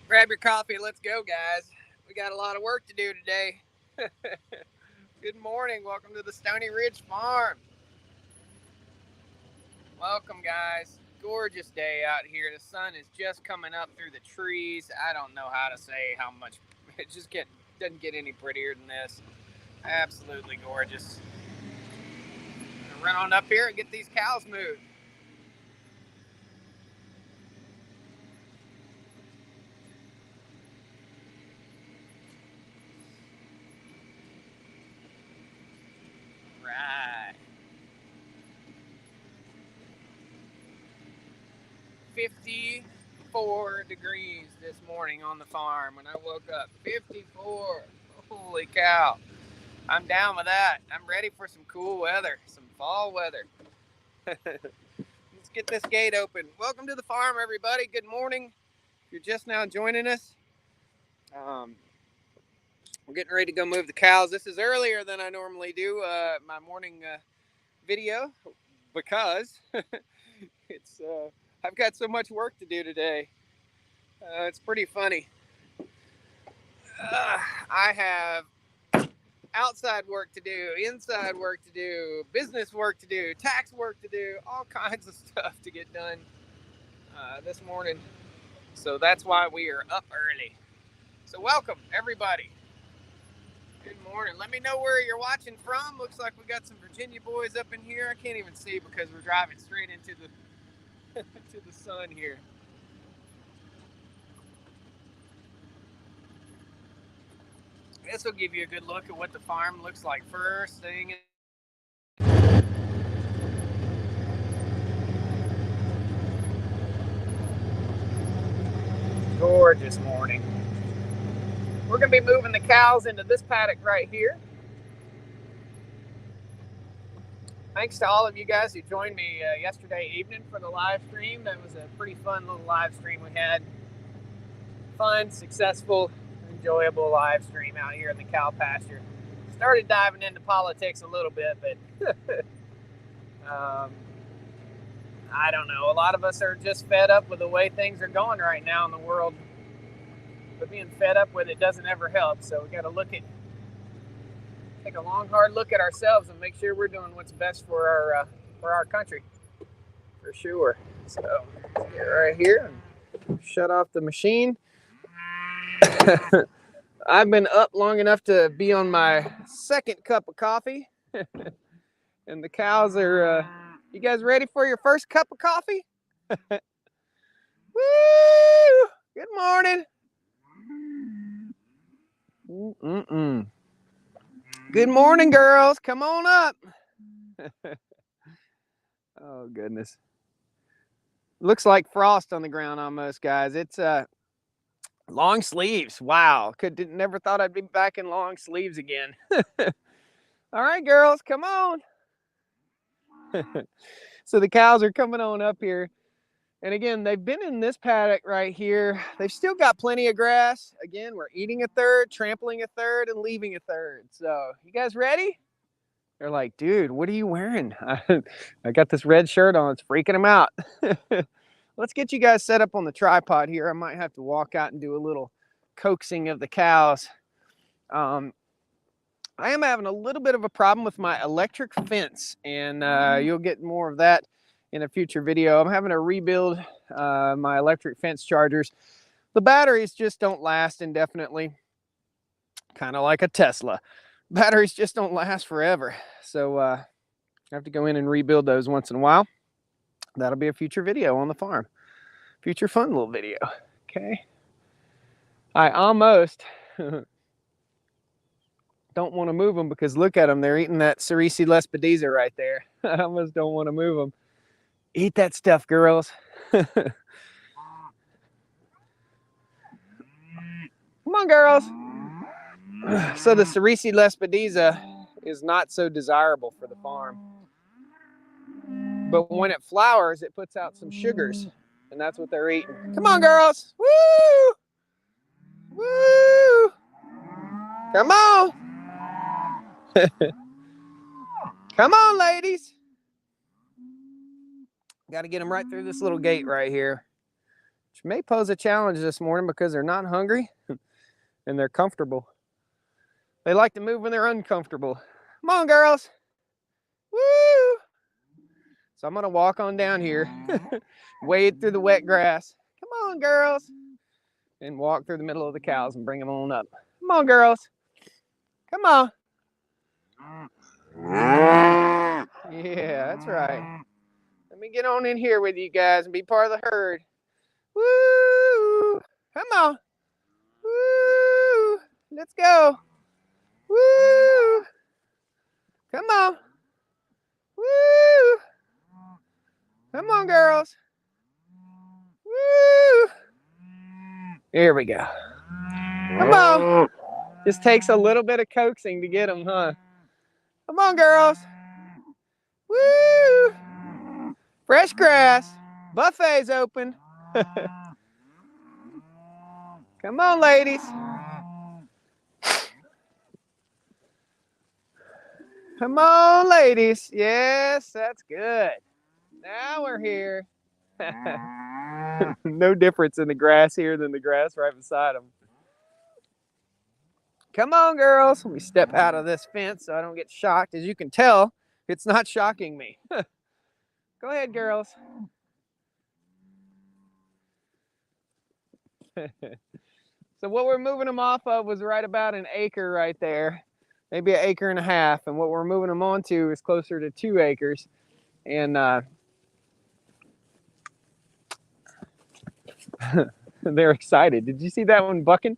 Grab your coffee. Let's go, guys. We got a lot of work to do today. Good morning. Welcome to the Stony Ridge Farm. Welcome, guys. Gorgeous day out here. The sun is just coming up through the trees. I don't know how to say how much. It just doesn't get any prettier than this. Absolutely gorgeous. Run on up here and get these cows moved. Right. 54 degrees this morning on the farm when I woke up. 54. Holy cow. I'm down with that. I'm ready for some cool weather, some fall weather. Let's get this gate open. Welcome to the farm, everybody. Good morning. If you're just now joining us, we're getting ready to go move the cows. This is earlier than I normally do my morning video because it's I've got so much work to do today. It's pretty funny. I have outside work to do, inside work to do, business work to do, tax work to do, all kinds of stuff to get done this morning. So that's why we are up early. So welcome, everybody. Good morning. Let me know where you're watching from. Looks like we got some Virginia boys up in here. I can't even see because we're driving straight into the to the sun here. This will give you a good look at what the farm looks like first thing. Gorgeous morning. We're going to be moving the cows into this paddock right here. Thanks to all of you guys who joined me yesterday evening for the live stream. That was a pretty fun little live stream we had. Fun, successful, enjoyable live stream out here in the cow pasture. Started diving into politics a little bit, but I don't know. A lot of us are just fed up with the way things are going right now in the world. But being fed up with it doesn't ever help. So we got to take a long, hard look at ourselves and make sure we're doing what's best for our country, for sure. So let's get right here and shut off the machine. I've been up long enough to be on my second cup of coffee, and the cows are. You guys ready for your first cup of coffee? Woo! Good morning. Mm-mm. Good morning, girls. Come on up. Oh, goodness. Looks like frost on the ground almost, guys. It's long sleeves. Wow. Never thought I'd be back in long sleeves again. All right, girls, come on. So the cows are coming on up here. And again, they've been in this paddock right here. They've still got plenty of grass. Again, we're eating a third, trampling a third, and leaving a third. So you guys ready? They're like, dude, what are you wearing? I got this red shirt on. It's freaking them out. Let's get you guys set up on the tripod here. I might have to walk out and do a little coaxing of the cows. I am having a little bit of a problem with my electric fence, and you'll get more of that in a future video. I'm having to rebuild my electric fence chargers. The batteries just don't last indefinitely, kind of like a Tesla. Batteries just don't last forever. So I have to go in and rebuild those once in a while. That'll be a future video on the farm. Future fun little video. Okay. I almost don't want to move them because look at them. They're eating that Cerisi lespedeza right there. I almost don't want to move them. Eat that stuff, girls. Come on, girls. So the Cerisi lespedeza is not so desirable for the farm. But when it flowers, it puts out some sugars, and that's what they're eating. Come on, girls. Woo! Woo! Come on. Come on, ladies. Got to get them right through this little gate right here. which may pose a challenge this morning because they're not hungry and they're comfortable. They like to move when they're uncomfortable. Come on, girls. Woo! So I'm gonna walk on down here, wade through the wet grass. Come on, girls. And walk through the middle of the cows and bring them on up. Come on, girls. Come on. Yeah, that's right. Let me get on in here with you guys and be part of the herd. Woo! Come on. Woo! Let's go. Woo! Come on. Woo! Come on, girls. Woo! Here we go. Come on. Just takes a little bit of coaxing to get them, huh? Come on, girls. Woo! Fresh grass. Buffet's open. Come on, ladies. Come on, ladies. Yes, that's good. Now we're here. No difference in the grass here than the grass right beside them. Come on, girls. Let me step out of this fence so I don't get shocked. As you can tell, it's not shocking me. Go ahead, girls. So what we're moving them off of was right about an acre right there, maybe an acre and a half. And what we're moving them onto is closer to 2 acres. And they're excited. Did you see that one bucking?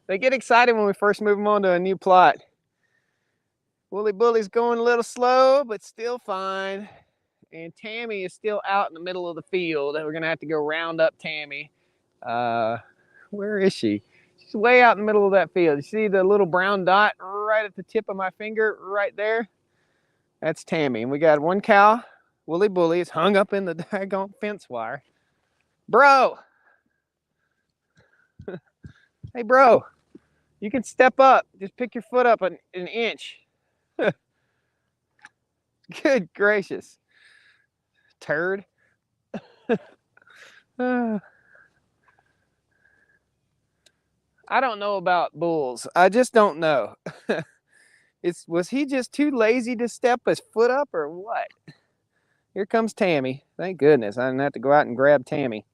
They get excited when we first move them onto a new plot. Wooly Bully's going a little slow, but still fine. And Tammy is still out in the middle of the field. We're gonna have to go round up Tammy. Where is she? She's way out in the middle of that field. You see the little brown dot right at the tip of my finger right there? That's Tammy. And we got one cow, Wooly Bully, is hung up in the daggone fence wire. Bro! Hey, bro, you can step up. Just pick your foot up an inch. Good gracious. Turd. I don't know about bulls. I just don't know. Was he just too lazy to step his foot up or what? Here comes Tammy. Thank goodness I didn't have to go out and grab Tammy.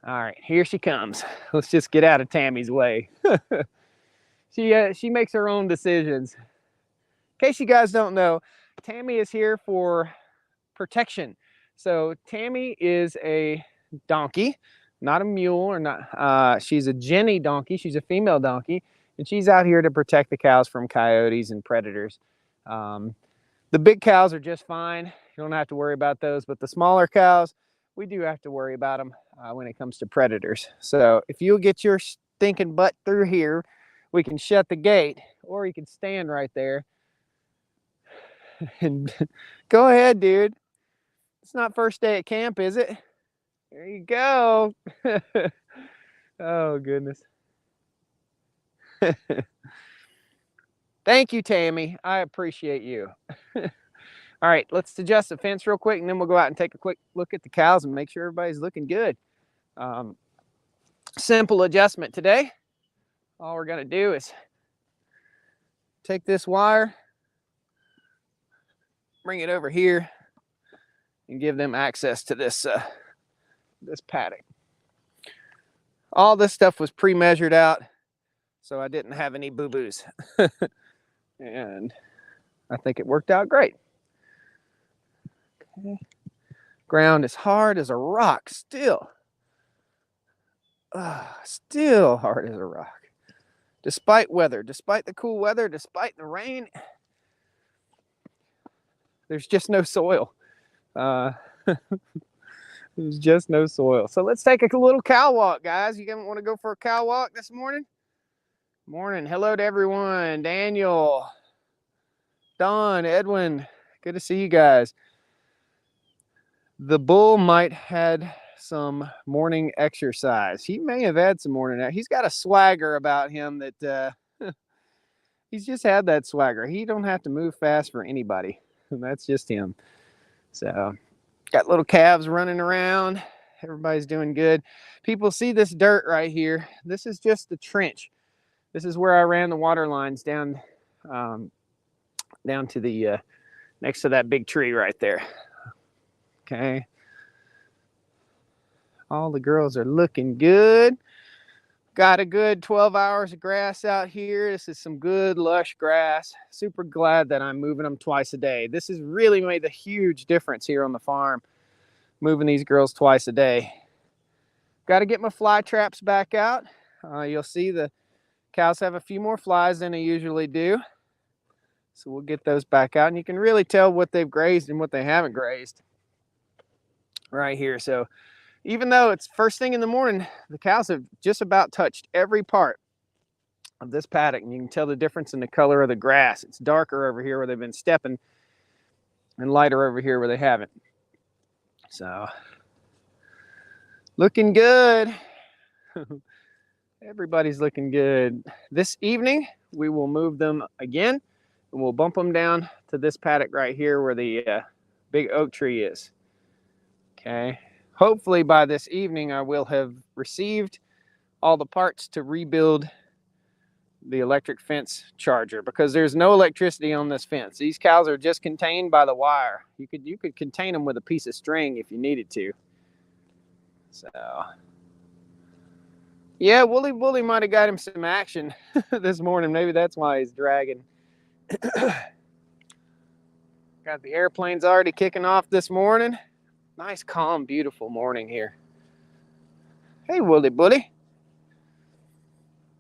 All right, here she comes. Let's just get out of Tammy's way. She makes her own decisions. In case you guys don't know, Tammy is here for protection. So Tammy is a donkey, not a mule or not. She's a Jenny donkey. She's a female donkey, and she's out here to protect the cows from coyotes and predators. The big cows are just fine. You don't have to worry about those, but the smaller cows, we do have to worry about them when it comes to predators. So if you'll get your stinking butt through here, we can shut the gate, or you can stand right there. And go ahead, dude. It's not first day at camp, is it? There you go. Oh, goodness. Thank you, Tammy. I appreciate you. All right, let's adjust the fence real quick, and then we'll go out and take a quick look at the cows and make sure everybody's looking good. Simple adjustment today. All we're going to do is take this wire, bring it over here, and give them access to this paddock. All this stuff was pre-measured out, so I didn't have any boo-boos. And I think it worked out great. Okay. Ground is hard as a rock still. Still hard as a rock. Despite weather, despite the cool weather, despite the rain, there's just no soil. There's just no soil. So let's take a little cow walk, guys. You want to go for a cow walk this morning? Morning. Hello to everyone. Daniel, Don, Edwin. Good to see you guys. The bull might had some morning exercise. He may have had some morning. He's got a swagger about him that he's just had that swagger. He don't have to move fast for anybody. And that's just him. So got little calves running around. Everybody's doing good. People see this dirt right here. This is just the trench. This is where I ran the water lines down, down to the next to that big tree right there. Okay. All the girls are looking good. Got a good 12 hours of grass out here. This is some good lush grass. Super glad that I'm moving them twice a day. This has really made a huge difference here on the farm, moving these girls twice a day. Got to get my fly traps back out. You'll see the cows have a few more flies than they usually do. So we'll get those back out, and you can really tell what they've grazed and what they haven't grazed right here. So even though it's first thing in the morning, the cows have just about touched every part of this paddock, and you can tell the difference in the color of the grass. It's darker over here where they've been stepping and lighter over here where they haven't. So looking good. Everybody's looking good. This evening we will move them again, and we'll bump them down to this paddock right here where the big oak tree is. Okay. Hopefully by this evening I will have received all the parts to rebuild the electric fence charger, because there's no electricity on this fence. These cows are just contained by the wire. You could contain them with a piece of string if you needed to. So yeah, Wooly might have got him some action this morning. Maybe that's why he's dragging. Got the airplanes already kicking off this morning. Nice, calm, beautiful morning here. Hey, Wooly.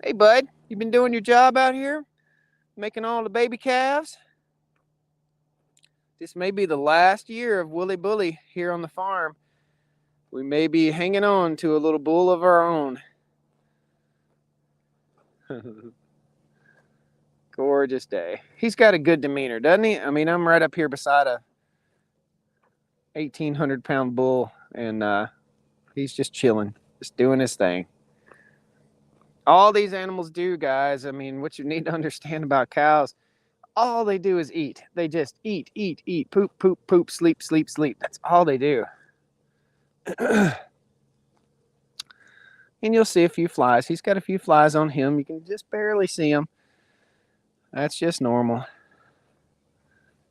Hey, bud. You been doing your job out here? Making all the baby calves? This may be the last year of Wooly here on the farm. We may be hanging on to a little bull of our own. Gorgeous day. He's got a good demeanor, doesn't he? I mean, I'm right up here beside a 1,800-pound bull, and he's just chilling, just doing his thing. All these animals do, guys. I mean, what you need to understand about cows, all they do is eat. They just eat, poop, sleep. That's all they do. And you'll see a few flies. He's got a few flies on him. You can just barely see them. That's just normal.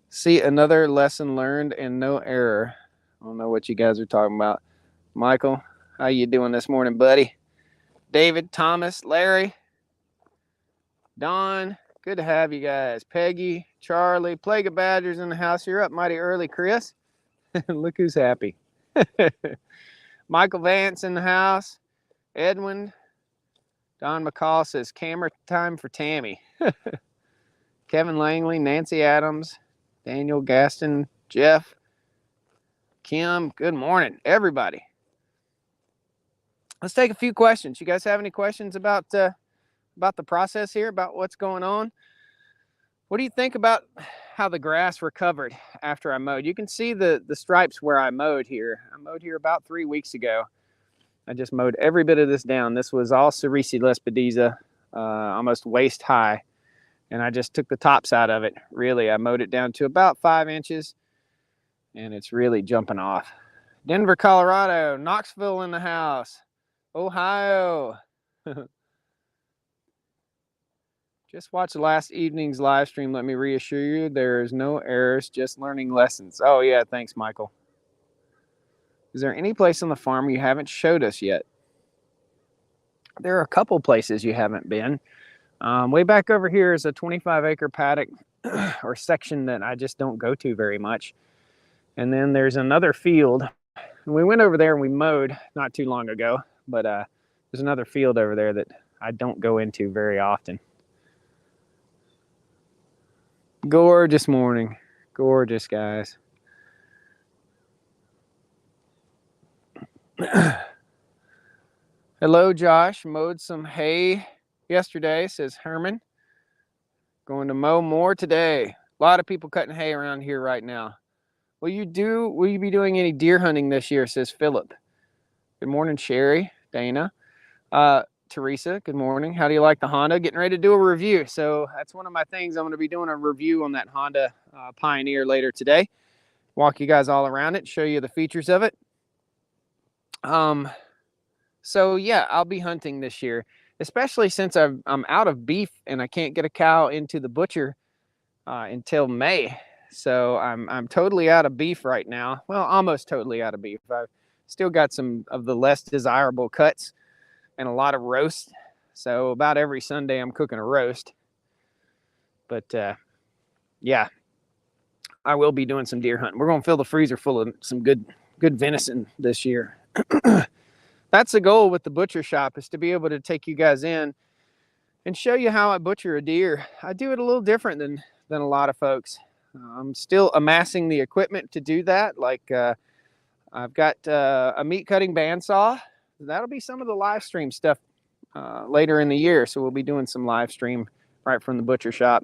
See, another lesson learned and no error. I don't know what you guys are talking about. Michael, how you doing this morning, buddy? David, Thomas, Larry, Don, good to have you guys. Peggy, Charlie, Plague of Badgers in the house. You're up mighty early, Chris. Look who's happy. Michael Vance in the house. Edwin. Don McCall says, camera time for Tammy. Kevin Langley, Nancy Adams, Daniel Gaston, Jeff, Kim, good morning, everybody. Let's take a few questions. You guys have any questions about the process here, about what's going on? What do you think about how the grass recovered after I mowed? You can see the stripes where I mowed here. I mowed here about 3 weeks ago. I just mowed every bit of this down. This was all Cerisi Lespedeza, almost waist high. And I just took the tops out of it. Really, I mowed it down to about 5 inches, and it's really jumping off. Denver, Colorado, Knoxville in the house. Ohio. Just watch last evening's live stream. Let me reassure you, there's no errors, just learning lessons. Oh yeah, thanks, Michael. Is there any place on the farm you haven't showed us yet? There are a couple places you haven't been. Way back over here is a 25-acre paddock or section that I just don't go to very much. And then there's another field. And we went over there and we mowed not too long ago. But there's another field over there that I don't go into very often. Gorgeous morning. Gorgeous, guys. Hello, Josh. Mowed some hay yesterday, says Herman. Going to mow more today. A lot of people cutting hay around here right now. Will you be doing any deer hunting this year, says Philip. Good morning, Sherry, Dana. Teresa. Good morning. How do you like the Honda? Getting ready to do a review. So that's one of my things. I'm going to be doing a review on that Honda Pioneer later today. Walk you guys all around it, show you the features of it. So yeah, I'll be hunting this year, especially since I'm out of beef and I can't get a cow into the butcher until May. So I'm totally out of beef right now. Well, almost totally out of beef. I've still got some of the less desirable cuts and a lot of roast. So about every Sunday I'm cooking a roast. But yeah, I will be doing some deer hunting. We're going to fill the freezer full of some good venison this year. That's the goal with the butcher shop, is to be able to take you guys in and show you how I butcher a deer. I do it a little different than a lot of folks. I'm still amassing the equipment to do that. Like I've got a meat cutting bandsaw. That'll be some of the live stream stuff later in the year. So we'll be doing some live stream right from the butcher shop.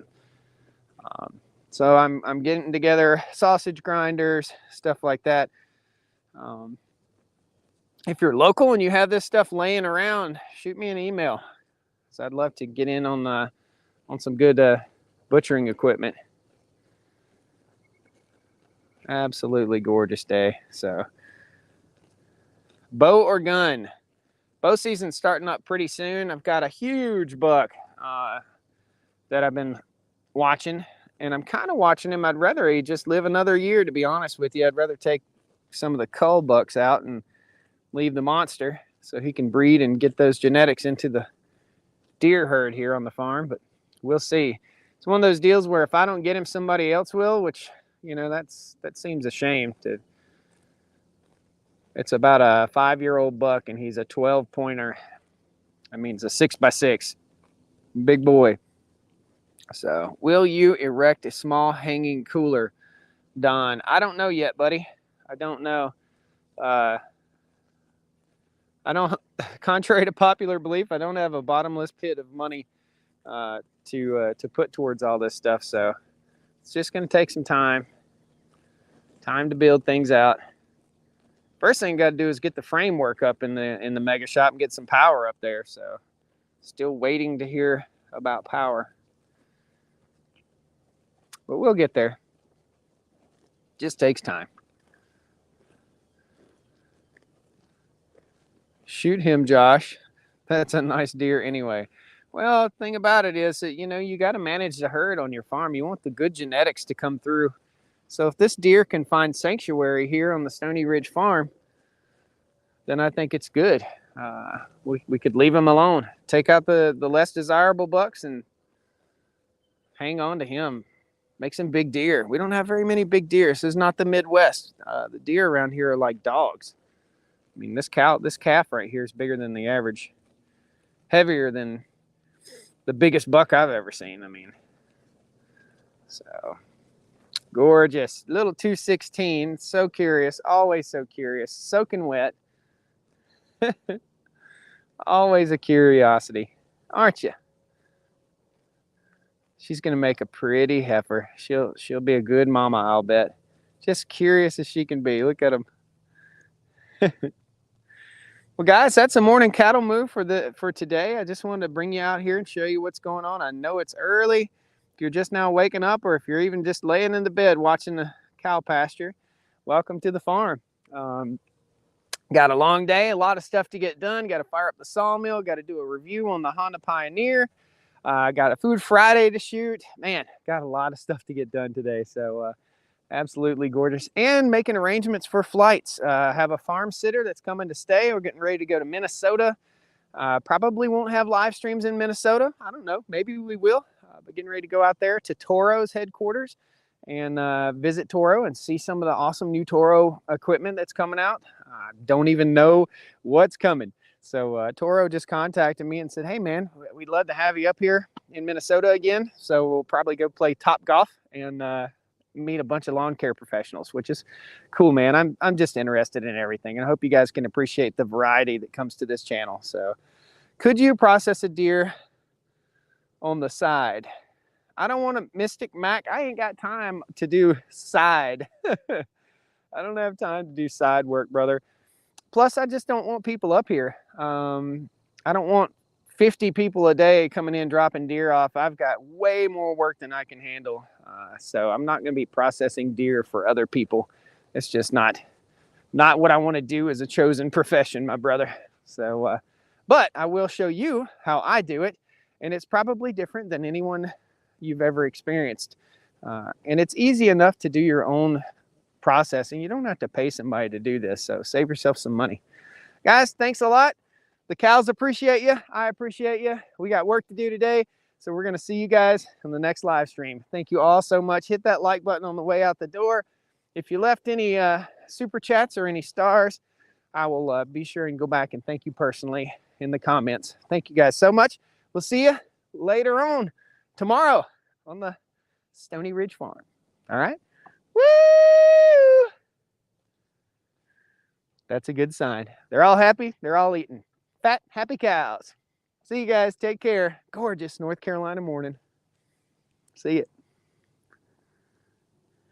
So I'm getting together sausage grinders, stuff like that. If you're local and you have this stuff laying around, shoot me an email. So I'd love to get in on some good butchering equipment. Absolutely gorgeous day. So bow or gun? Bow season's starting up pretty soon. I've got a huge buck that I've been watching, and I'm kind of watching him. I'd rather he just live another year, to be honest with you. I'd rather take some of the cull bucks out and leave the monster so he can breed and get those genetics into the deer herd here on the farm. But we'll see. It's one of those deals where if I don't get him, somebody else will, which, you know, that seems a shame. It's about a 5-year-old buck, and he's a 12 pointer. I mean, it's a 6x6, big boy. So will you erect a small hanging cooler, Don? I don't know yet, buddy. I don't know. I don't, contrary to popular belief, I don't have a bottomless pit of money to put towards all this stuff. So it's just going to take some time to build things out. First thing you got to do is get the framework up in the mega shop and get some power up there. So still waiting to hear about power, but we'll get there. Just takes time. Shoot him, Josh. That's a nice deer anyway. Well, the thing about it is that, you know, you got to manage the herd on your farm. You want the good genetics to come through. So if this deer can find sanctuary here on the Stony Ridge farm, then I think it's good. We could leave him alone. Take out the less desirable bucks and hang on to him. Make some big deer. We don't have very many big deer. This is not the Midwest. The deer around here are like dogs. I mean, this calf right here is bigger than the average, heavier than the biggest buck I've ever seen. I mean, so gorgeous. Little 216. So curious. Always so curious. Soaking wet. Always a curiosity, aren't you? She's gonna make a pretty heifer. She'll be a good mama, I'll bet. Just curious as she can be. Look at him. Well, guys, that's a morning cattle move for today. I just wanted to bring you out here and show you what's going on. I know it's early. If you're just now waking up, or if you're even just laying in the bed watching the cow pasture, welcome to the farm. Got a long day, a lot of stuff to get done. Got to fire up the sawmill. Got to do a review on the Honda Pioneer. Got a Food Friday to shoot. Man, got a lot of stuff to get done today. So absolutely gorgeous. And making arrangements for flights. Have a farm sitter that's coming to stay. We're getting ready to go to Minnesota. Probably won't have live streams in Minnesota. I don't know. Maybe we will. But getting ready to go out there to Toro's headquarters and visit Toro and see some of the awesome new Toro equipment that's coming out. Don't even know what's coming. So Toro just contacted me and said, hey, man, we'd love to have you up here in Minnesota again. So we'll probably go play Top Golf and meet a bunch of lawn care professionals, which is cool, man. I'm just interested in everything. And I hope you guys can appreciate the variety that comes to this channel. So could you process a deer on the side? I don't want to Mystic Mac. I ain't got time to do side. I don't have time to do side work, brother. Plus, I just don't want people up here. I don't want 50 people a day coming in dropping deer off. I've got way more work than I can handle. So I'm not going to be processing deer for other people. It's just not what I want to do as a chosen profession, my brother. So, but I will show you how I do it, and it's probably different than anyone you've ever experienced. And it's easy enough to do your own processing. You don't have to pay somebody to do this, so save yourself some money. Guys, thanks a lot. The cows appreciate you. I appreciate you. We got work to do today, so we're going to see you guys in the next live stream. Thank you all so much. Hit that like button on the way out the door. If you left any super chats or any stars, I will be sure and go back and thank you personally in the comments. Thank you guys so much. We'll see you later on tomorrow on the Stony Ridge Farm. All right? Woo! That's a good sign. They're all happy. They're all eating. Fat, happy cows. See you guys. Take care. Gorgeous North Carolina morning. See you.